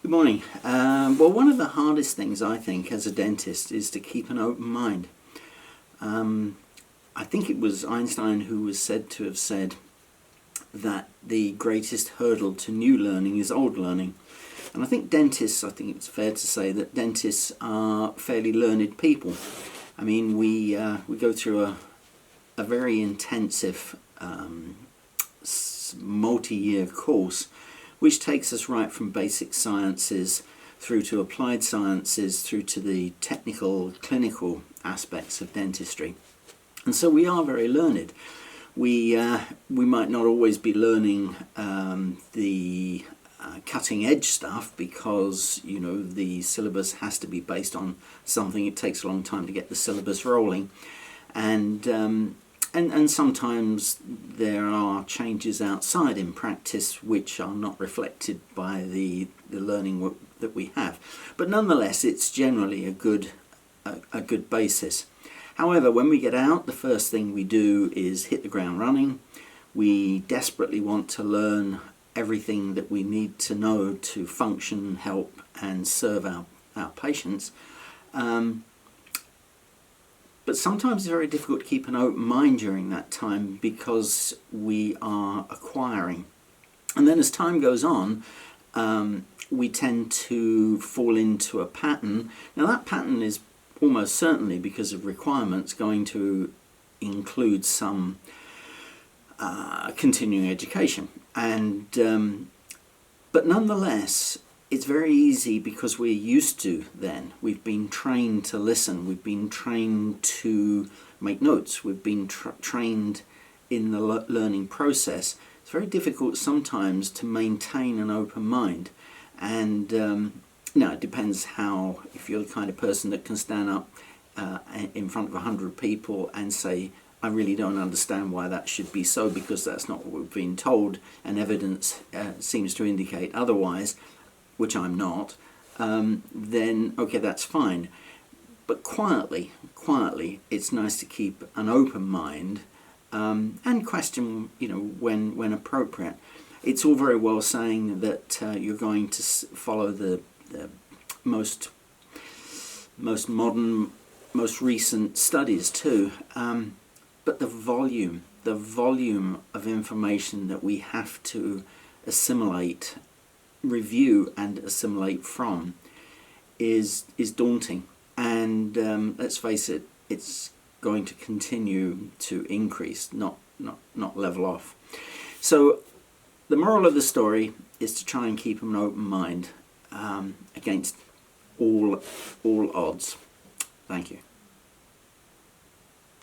Good morning. Well, one of the hardest things I think as a dentist is to keep an open mind. I think it was Einstein who was said to have said that the greatest hurdle to new learning is old learning. And I think it's fair to say that dentists are fairly learned people. I mean, we go through a very intensive multi-year course which takes us right from basic sciences through to applied sciences, through to the technical, clinical aspects of dentistry. And so we are very learned. We might not always be learning the cutting edge stuff because, you know, the syllabus has to be based on something. It takes a long time to get the syllabus rolling. And sometimes there are changes outside in practice which are not reflected by the learning that we have. But nonetheless, it's generally a good basis. However, when we get out, the first thing we do is hit the ground running. We desperately want to learn everything that we need to know to function, help, and serve our patients. But sometimes it's very difficult to keep an open mind during that time because we are acquiring. And then as time goes on, we tend to fall into a pattern. Now that pattern is almost certainly, because of requirements, going to include some continuing education. But nonetheless, it's very easy because we're used to then. We've been trained to listen. We've been trained to make notes. We've been trained in the learning process. It's very difficult sometimes to maintain an open mind. And now it depends how, if you're the kind of person that can stand up in front of 100 people and say, I really don't understand why that should be so because that's not what we've been told and evidence seems to indicate otherwise, which I'm not, then okay, that's fine. But quietly, it's nice to keep an open mind and question, you know, when appropriate. It's all very well saying that you're going to follow the most modern, most recent studies too, but the volume of information that we have to assimilate, review and assimilate from is daunting, and let's face it, it's going to continue to increase, not level off. So the moral of the story is to try and keep an open mind against all odds. Thank you.